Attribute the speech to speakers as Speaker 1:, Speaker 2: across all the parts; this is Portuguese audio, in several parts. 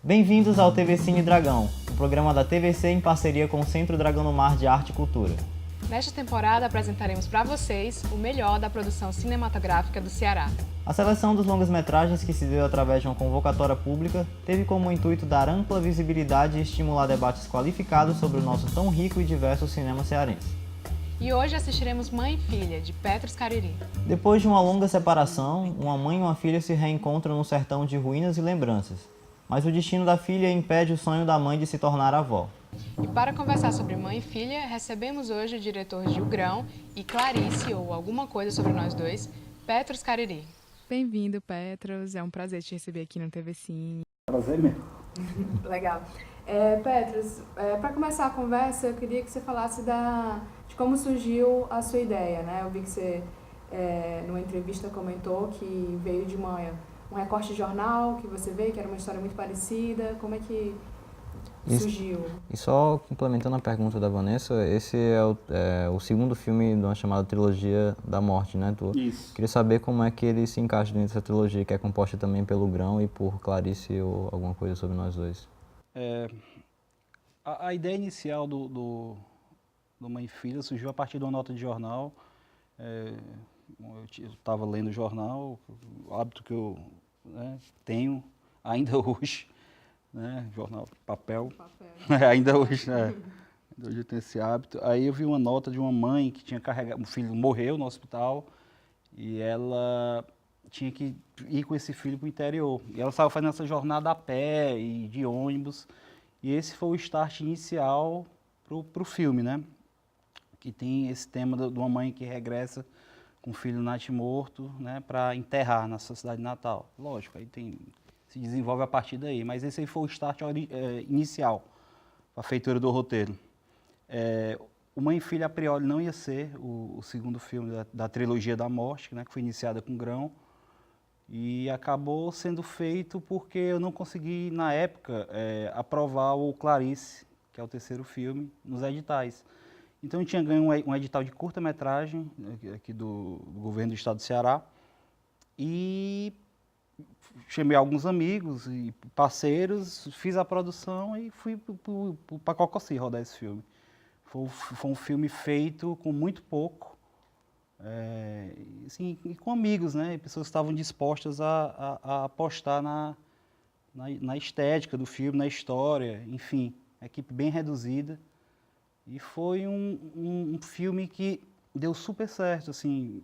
Speaker 1: Bem-vindos ao TV Cine Dragão, um programa da TVC em parceria com o Centro Dragão do Mar de Arte e Cultura.
Speaker 2: Nesta temporada apresentaremos para vocês o melhor da produção cinematográfica do Ceará.
Speaker 1: A seleção dos longas-metragens, que se deu através de uma convocatória pública, teve como intuito dar ampla visibilidade e estimular debates qualificados sobre o nosso tão rico e diverso cinema cearense.
Speaker 2: E hoje assistiremos Mãe e Filha, de Petros Cariri.
Speaker 1: Depois de uma longa separação, uma mãe e uma filha se reencontram no sertão de ruínas e lembranças. Mas o destino da filha impede o sonho da mãe de se tornar avó.
Speaker 2: E para conversar sobre Mãe e Filha, recebemos hoje o diretor Gil Grão e Clarice, ou alguma coisa sobre nós dois, Petros Cariri. Bem-vindo, Petros. É um prazer te receber aqui no TV Cine.
Speaker 3: Prazer mesmo.
Speaker 2: Legal. Petros, para começar a conversa, eu queria que você falasse de como surgiu a sua ideia, né? Eu vi que você, numa entrevista, comentou que veio de um recorte de jornal, que você veio, que era uma história muito parecida. Como é que surgiu?
Speaker 1: E só complementando a pergunta da Vanessa, esse é o segundo filme de uma chamada Trilogia da Morte, né?
Speaker 3: Isso.
Speaker 1: Queria saber como é que ele se encaixa dentro dessa trilogia, que é composta também pelo Grão e por Clarice ou alguma coisa sobre nós dois.
Speaker 3: A ideia inicial do Mãe e Filha surgiu a partir de uma nota de jornal. Eu estava lendo o jornal, o hábito que eu tenho ainda hoje, né? Jornal, papel. Ainda hoje, né? Ainda hoje eu tenho esse hábito. Aí eu vi uma nota de uma mãe que tinha carregado, um filho morreu no hospital e ela tinha que ir com esse filho para o interior. E ela estava fazendo essa jornada a pé e de ônibus. E esse foi o start inicial para o filme, né? Que tem esse tema de uma mãe que regressa com o filho natimorto, né, para enterrar na sua cidade natal. Lógico, aí se desenvolve a partir daí, mas esse aí foi o start inicial para a feitura do roteiro. O Mãe e Filha, a priori, não ia ser o segundo filme da trilogia da morte, né, que foi iniciada com Grão, e acabou sendo feito porque eu não consegui, na época, aprovar o Clarice, que é o terceiro filme, nos editais. Então eu tinha ganho um edital de curta-metragem aqui do governo do estado do Ceará e chamei alguns amigos e parceiros, fiz a produção e fui para Cococi rodar esse filme. Foi um filme feito com muito pouco, assim, e com amigos, né? Pessoas que estavam dispostas a apostar na estética do filme, na história, enfim, equipe bem reduzida. E foi um filme que deu super certo, assim,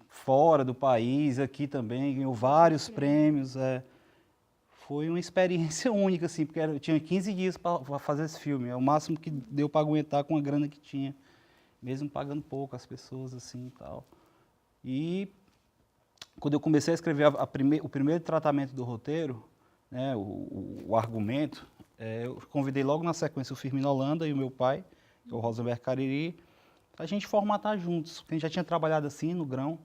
Speaker 3: fora do país, aqui também, ganhou vários prêmios. Foi uma experiência única, assim, porque eu tinha 15 dias para fazer esse filme, é o máximo que deu para aguentar com a grana que tinha, mesmo pagando pouco as pessoas, assim, e tal. E quando eu comecei a escrever o primeiro tratamento do roteiro, né, o argumento, eu convidei logo na sequência o Firmino Holanda e o meu pai, que é o Rosenberg Cariri, para a gente formatar juntos, porque a gente já tinha trabalhado assim no Grão,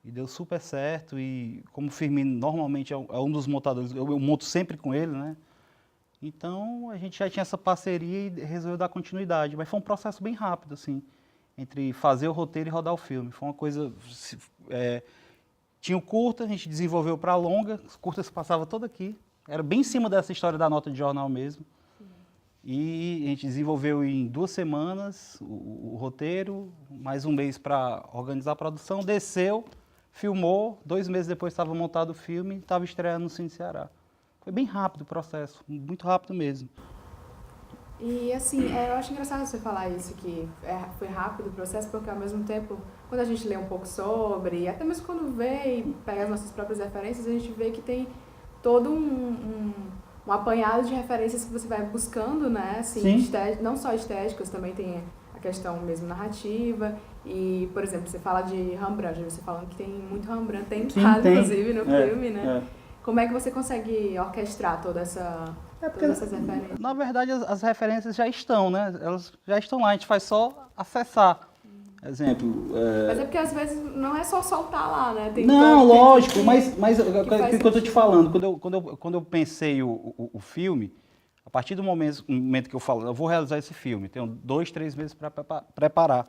Speaker 3: e deu super certo, e como o Firmino normalmente é um dos montadores, eu monto sempre com ele, né? Então a gente já tinha essa parceria e resolveu dar continuidade, mas foi um processo bem rápido, assim, entre fazer o roteiro e rodar o filme. Foi uma coisa... tinha o curta, a gente desenvolveu para a longa, os curtas passavam todo aqui, era bem em cima dessa história da nota de jornal mesmo. E a gente desenvolveu em 2 semanas o roteiro, mais um mês para organizar a produção, desceu, filmou, 2 meses depois estava montado o filme e estava estreando no Cine Ceará. Foi bem rápido o processo, muito rápido mesmo.
Speaker 2: E assim, eu acho engraçado você falar isso, que foi rápido o processo, porque ao mesmo tempo, quando a gente lê um pouco sobre, até mesmo quando vê e pega as nossas próprias referências, a gente vê que tem todo um apanhado de referências que você vai buscando, né? Assim, não só estéticas, também tem a questão mesmo narrativa. E, por exemplo, você fala de Rembrandt, você falando que tem muito Rembrandt, tem inclusive no filme, né? Como é que você consegue orquestrar todas essas referências?
Speaker 3: Na verdade, as referências já estão, né? Elas já estão lá, a gente faz só acessar. Exemplo...
Speaker 2: Mas é porque às vezes não é só soltar lá, né?
Speaker 3: Não, lógico, mas o que eu estou te falando, quando eu pensei o filme, a partir do momento que eu falo, eu vou realizar esse filme, tenho 2, 3 meses para preparar.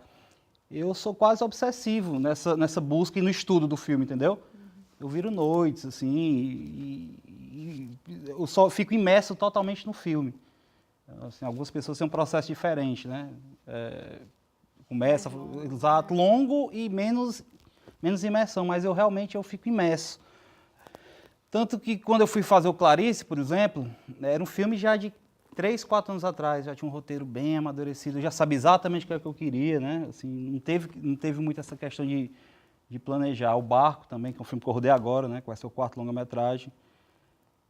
Speaker 3: Eu sou quase obsessivo nessa busca e no estudo do filme, entendeu? eu viro noites, assim, e eu só fico imerso totalmente no filme. Assim, algumas pessoas têm um processo diferente, né? Começa, exato, longo e menos imersão, mas eu realmente fico imerso. Tanto que quando eu fui fazer o Clarice, por exemplo, era um filme já de 3, 4 anos atrás, já tinha um roteiro bem amadurecido, eu já sabia exatamente o que era que eu queria, né? Assim, não teve muito essa questão de planejar. O Barco também, que é um filme que eu rodei agora, né? Que vai ser o 4º longa-metragem.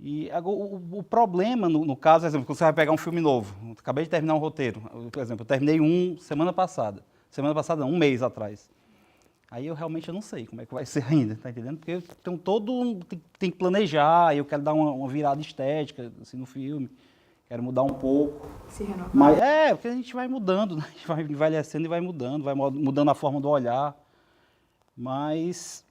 Speaker 3: E agora, o problema, no caso, por exemplo, quando você vai pegar um filme novo, eu acabei de terminar um roteiro, por exemplo, eu terminei semana passada não, um mês atrás. Aí eu realmente não sei como é que vai ser ainda, tá entendendo? Porque tem que planejar, eu quero dar uma virada estética assim, no filme, quero mudar um pouco.
Speaker 2: Se renovar.
Speaker 3: Mas porque a gente vai mudando, né? A gente vai envelhecendo e vai mudando a forma do olhar. Mas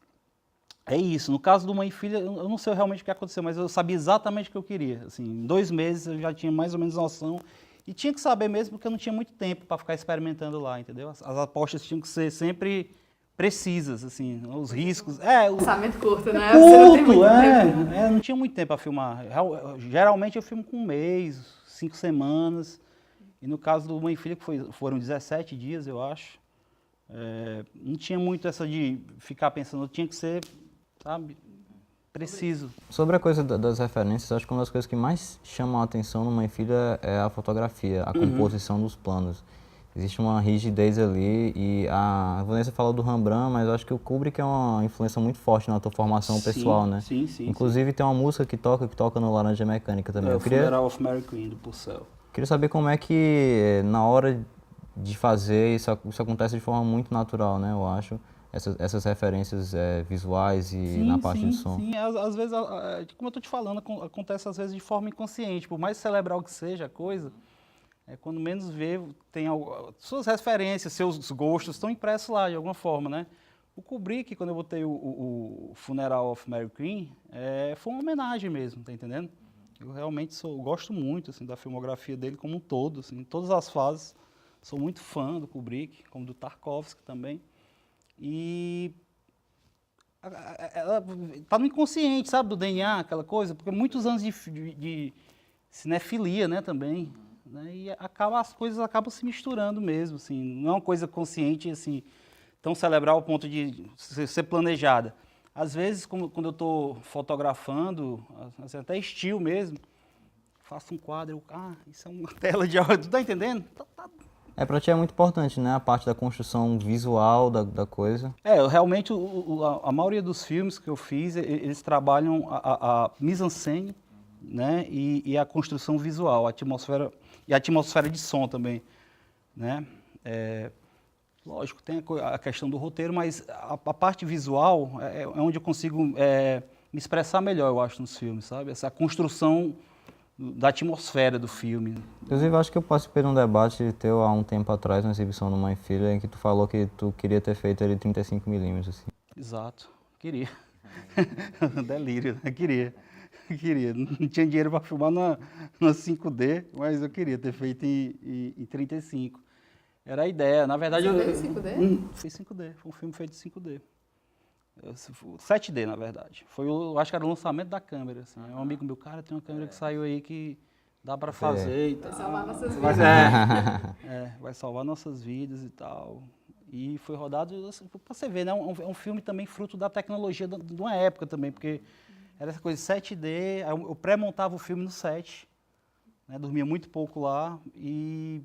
Speaker 3: é isso. No caso do Mãe e Filha, eu não sei realmente o que aconteceu, mas eu sabia exatamente o que eu queria. Assim, em 2 meses eu já tinha mais ou menos noção. E tinha que saber mesmo, porque eu não tinha muito tempo para ficar experimentando lá, entendeu? As apostas tinham que ser sempre precisas, assim, os riscos.
Speaker 2: Orçamento curto, né?
Speaker 3: Não tinha muito tempo para filmar. Geralmente eu filmo com 1 mês, 5 semanas. E no caso do Mãe e Filha, que foram 17 dias, eu acho. Não tinha muito essa de ficar pensando, tinha que ser, sabe, preciso.
Speaker 1: Sobre a coisa das referências, acho que uma das coisas que mais chamam a atenção no Mãe e Filha é a fotografia, a composição dos planos. Existe uma rigidez ali e a Vanessa falou do Rembrandt, mas eu acho que o Kubrick é uma influência muito forte na tua formação pessoal, né?
Speaker 3: Sim.
Speaker 1: Inclusive tem uma música que toca no Laranja Mecânica também.
Speaker 3: O Funeral of Mary Queen, do Purcell.
Speaker 1: Queria saber como é que na hora de fazer isso acontece de forma muito natural, né? Eu acho. Essas referências visuais e na parte de som.
Speaker 3: Sim, às vezes, como eu estou te falando, acontece às vezes de forma inconsciente. Por mais cerebral que seja a coisa, quando menos vê, tem suas referências, seus gostos estão impressos lá de alguma forma, né? O Kubrick, quando eu botei o Funeral of Mary Queen, foi uma homenagem mesmo, tá entendendo? Eu realmente gosto muito assim, da filmografia dele como um todo, assim, em todas as fases. Sou muito fã do Kubrick, como do Tarkovsky também. E ela tá no inconsciente, sabe, do DNA, aquela coisa, porque muitos anos de cinefilia, né, também, né, e as coisas acabam se misturando mesmo, assim, não é uma coisa consciente, assim, tão cerebral ao ponto de ser planejada. Às vezes, quando eu estou fotografando, assim, até estilo mesmo, faço um quadro, isso é uma tela de áudio, tu tá entendendo?
Speaker 1: Pra ti é muito importante, né? A parte da construção visual da coisa.
Speaker 3: Realmente, a maioria dos filmes que eu fiz, eles trabalham a mise-en-scène, né? E a construção visual, a atmosfera de som também, né? Lógico, tem a questão do roteiro, mas a parte visual é onde eu consigo me expressar melhor, eu acho, nos filmes, sabe? Essa construção da atmosfera do filme.
Speaker 1: Inclusive, acho que eu participei de um debate teu há um tempo atrás, na exibição do Mãe e Filha, em que tu falou que tu queria ter feito ele 35mm, assim.
Speaker 3: Exato, queria. Delírio, né? Queria. Não tinha dinheiro para filmar na 5D, mas eu queria ter feito em 35. Era a ideia, na verdade...
Speaker 2: Você fez 5D?
Speaker 3: Fiz 5D, foi um filme feito em 5D. 7D, na verdade. Eu acho que era o lançamento da câmera. Assim. Um amigo meu, cara, tem uma câmera que saiu aí que dá para fazer e tal.
Speaker 2: Vai salvar nossas vidas.
Speaker 3: Vai salvar nossas vidas e tal. E foi rodado, assim, para você ver, né? É um filme também fruto da tecnologia de uma época também, porque era essa coisa 7D, eu pré-montava o filme no set, né? Dormia muito pouco lá e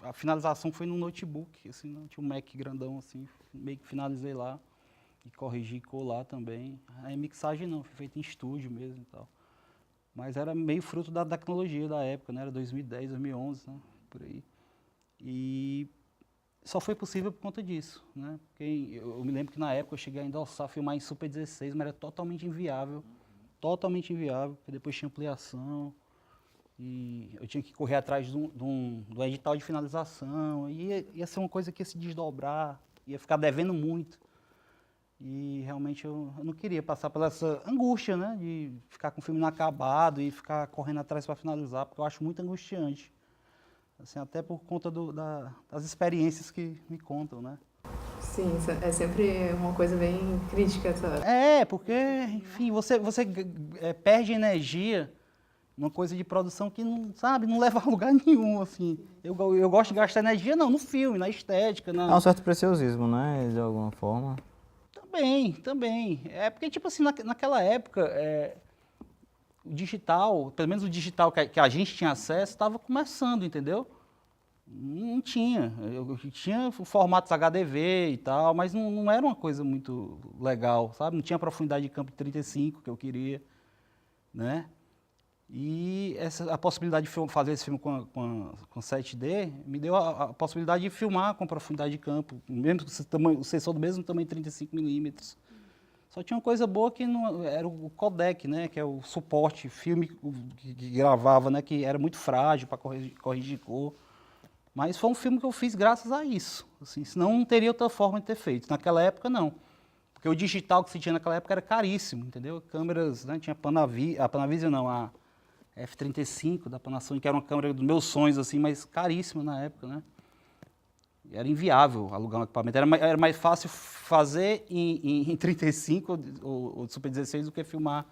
Speaker 3: a finalização foi num notebook, assim, né? Tinha um Mac grandão, assim, meio que finalizei lá e corrigi colar também. A mixagem não, foi feita em estúdio mesmo e tal. Mas era meio fruto da tecnologia da época, né? Era 2010, 2011, né? Por aí. E só foi possível por conta disso, né? Porque eu me lembro que na época eu cheguei a endossar, filmar em Super 16, mas era totalmente inviável, porque depois tinha ampliação. E eu tinha que correr atrás do edital de finalização, ia ser uma coisa que ia se desdobrar, ia ficar devendo muito. E realmente eu não queria passar por essa angústia, né, de ficar com o filme inacabado e ficar correndo atrás para finalizar, porque eu acho muito angustiante. Assim, até por conta das experiências que me contam, né?
Speaker 2: Sim, isso é sempre uma coisa bem crítica.
Speaker 3: Porque, enfim, você perde energia numa coisa de produção que não, sabe, não leva a lugar nenhum, assim. Eu gosto de gastar energia, não, no filme, na estética,
Speaker 1: É um certo preciosismo, né, de alguma forma.
Speaker 3: Também. É porque, tipo assim, naquela época, o digital, pelo menos o digital que a gente tinha acesso, estava começando, entendeu? Não tinha. Eu tinha formatos HDV e tal, mas não era uma coisa muito legal, sabe? Não tinha profundidade de campo de 35 que eu queria, né? E a possibilidade de fazer esse filme com 7D me deu a possibilidade de filmar com profundidade de campo, mesmo que o sensor do mesmo tamanho, 35mm. Só tinha uma coisa boa que não, era o codec, né? Que é o suporte filme que gravava, né? Que era muito frágil para corrigir cor. Mas foi um filme que eu fiz graças a isso. Assim, senão não teria outra forma de ter feito. Naquela época, não. Porque o digital que se tinha naquela época era caríssimo, entendeu? Câmeras, né? Tinha a Panavision não, a F35 da Panasonic, que era uma câmera dos meus sonhos, assim, mas caríssima na época, né? Era inviável alugar um equipamento. Era mais fácil fazer em 35 ou Super 16 do que filmar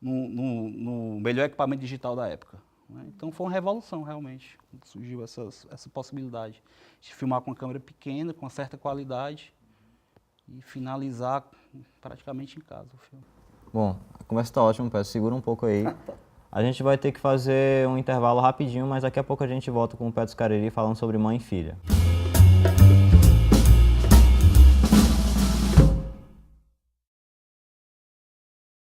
Speaker 3: no melhor equipamento digital da época. Né? Então foi uma revolução, realmente. Surgiu essa possibilidade de filmar com uma câmera pequena, com uma certa qualidade e finalizar praticamente em casa o filme.
Speaker 1: Bom, a conversa está ótima, Pedro. Segura um pouco aí. A gente vai ter que fazer um intervalo rapidinho, mas daqui a pouco a gente volta com o Pedro Scarelli falando sobre mãe e filha.